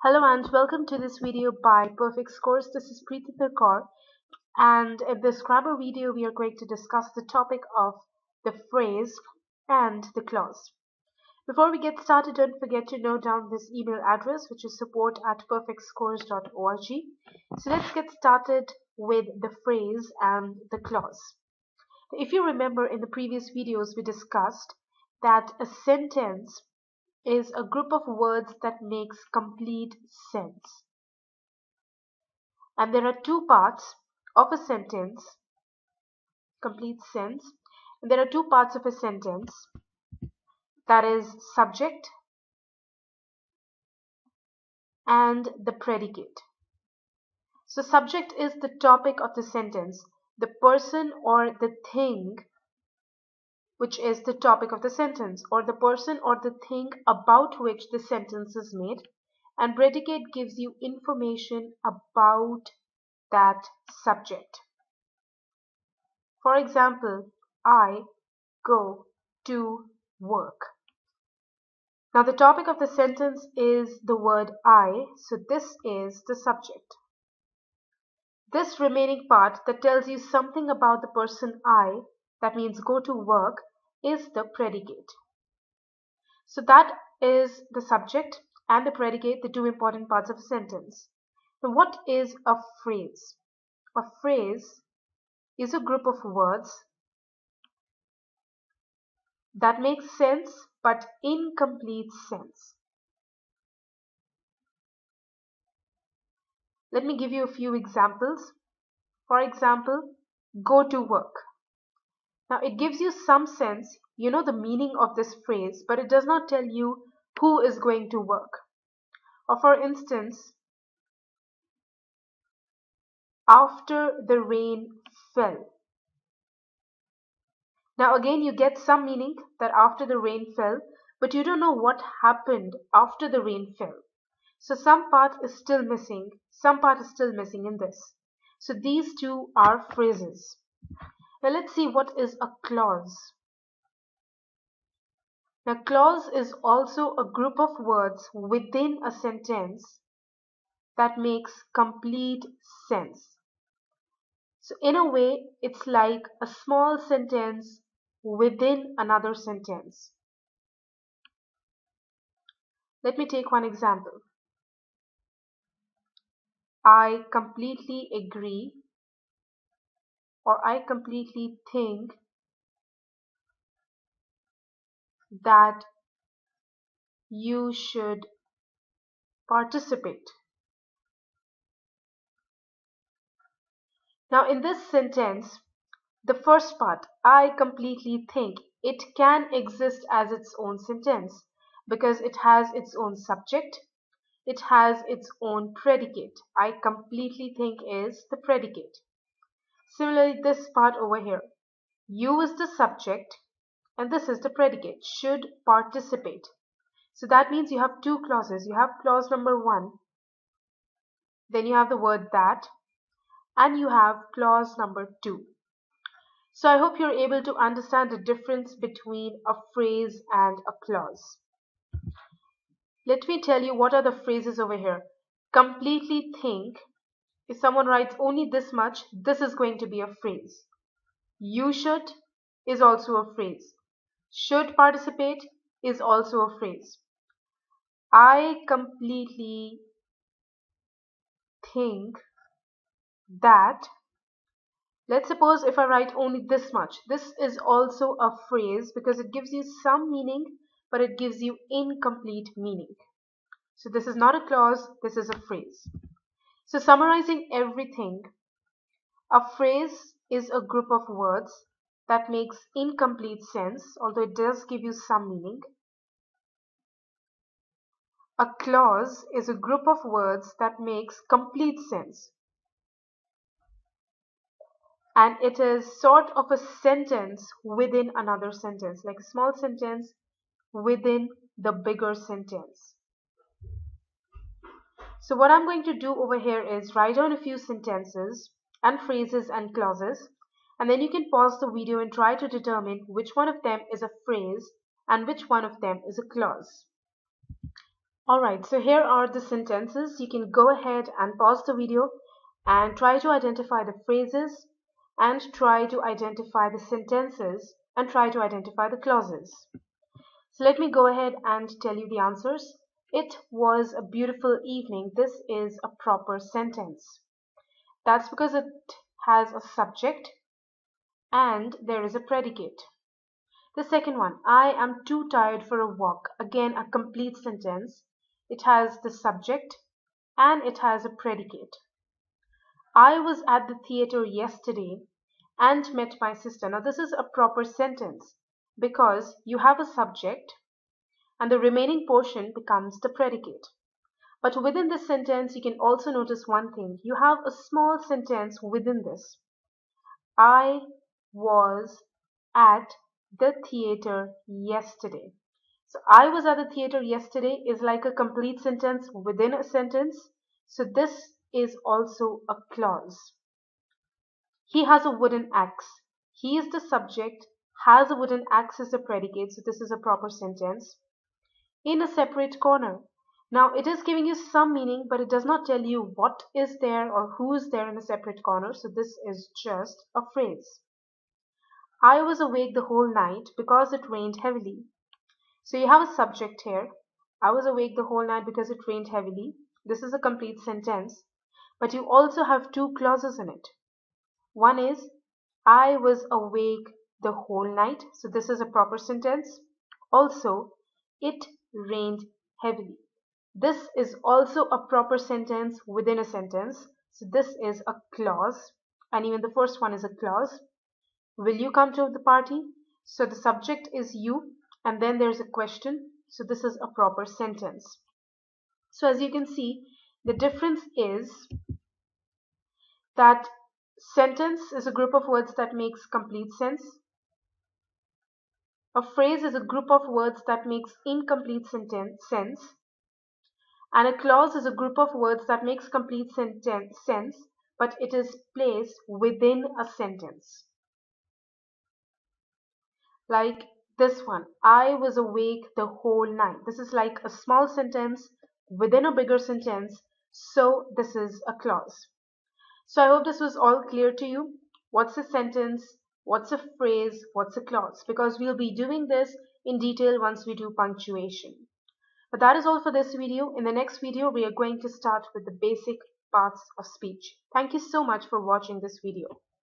Hello and welcome to this video by Perfect Scores. This is Preeti Kaur, and in this grammar video we are going to discuss the topic of the phrase and the clause. Before we get started, don't forget to note down this email address, which is support@perfectscores.org. So let's get started with the phrase and the clause. If you remember, in the previous videos we discussed that a sentence is a group of words that makes complete sense. And there are two parts of a sentence, complete sense. And there are two parts of a sentence, that is subject and the predicate. So subject is the topic of the sentence, the person or the thing which is the topic of the sentence, or the person or the thing about which the sentence is made, and predicate gives you information about that subject. For example, I go to work. Now the topic of the sentence is the word I, so this is the subject. This remaining part that tells you something about the person I, that means go to work, is the predicate. So that is the subject and the predicate, the two important parts of a sentence. Now what is a phrase? A phrase is a group of words that makes sense but incomplete sense. Let me give you a few examples. For example, go to work. Now it gives you some sense, you know the meaning of this phrase, but it does not tell you who is going to work. Or for instance, after the rain fell. Now again you get some meaning that after the rain fell, but you don't know what happened after the rain fell. So some part is still missing, some part is still missing in this. So these two are phrases. Now let's see what is a clause. Now clause is also a group of words within a sentence that makes complete sense. So in a way, it's like a small sentence within another sentence. Let me take one example. I completely agree, or I completely think that you should participate. Now in this sentence, the first part, I completely think, it can exist as its own sentence because it has its own subject, it has its own predicate. I completely think is the predicate. Similarly, this part over here, you is the subject and this is the predicate, should participate. So that means you have two clauses. You have clause number one, then you have the word that, and you have clause number two. So I hope you're able to understand the difference between a phrase and a clause. Let me tell you what are the phrases over here. Completely think. If someone writes only this much, this is going to be a phrase. You should is also a phrase. Should participate is also a phrase. I completely think that, let's suppose if I write only this much, this is also a phrase because it gives you some meaning, but it gives you incomplete meaning. So this is not a clause, this is a phrase. So summarizing everything, a phrase is a group of words that makes incomplete sense, although it does give you some meaning. A clause is a group of words that makes complete sense. And it is sort of a sentence within another sentence, like a small sentence within the bigger sentence. So what I'm going to do over here is write down a few sentences and phrases and clauses, and then you can pause the video and try to determine which one of them is a phrase and which one of them is a clause. Alright, so here are the sentences. You can go ahead and pause the video and try to identify the phrases and try to identify the sentences and try to identify the clauses. So let me go ahead and tell you the answers. It was a beautiful evening. This is a proper sentence. That's because it has a subject and there is a predicate. The second one, I am too tired for a walk. Again, a complete sentence. It has the subject and it has a predicate. I was at the theater yesterday and met my sister. Now, this is a proper sentence because you have a subject and the remaining portion becomes the predicate. But within this sentence, you can also notice one thing. You have a small sentence within this. I was at the theater yesterday. So I was at the theater yesterday is like a complete sentence within a sentence. So this is also a clause. He has a wooden axe. He is the subject, has a wooden axe as a predicate. So this is a proper sentence. In a separate corner. Now it is giving you some meaning, but it does not tell you what is there or who is there in a separate corner. So this is just a phrase. I was awake the whole night because it rained heavily. So you have a subject here. I was awake the whole night because it rained heavily. This is a complete sentence, but you also have two clauses in it. One is I was awake the whole night. So this is a proper sentence. Also, it rained heavily. This is also a proper sentence within a sentence. So this is a clause, and even the first one is a clause. Will you come to the party? So the subject is you, and then there's a question. So this is a proper sentence. So as you can see, the difference is that sentence is a group of words that makes complete sense. A phrase is a group of words that makes incomplete sense. And a clause is a group of words that makes complete sense, but it is placed within a sentence. Like this one, I was awake the whole night. This is like a small sentence within a bigger sentence, so this is a clause. So I hope this was all clear to you. What's a sentence? What's a phrase? What's a clause? Because we'll be doing this in detail once we do punctuation. But that is all for this video. In the next video, we are going to start with the basic parts of speech. Thank you so much for watching this video.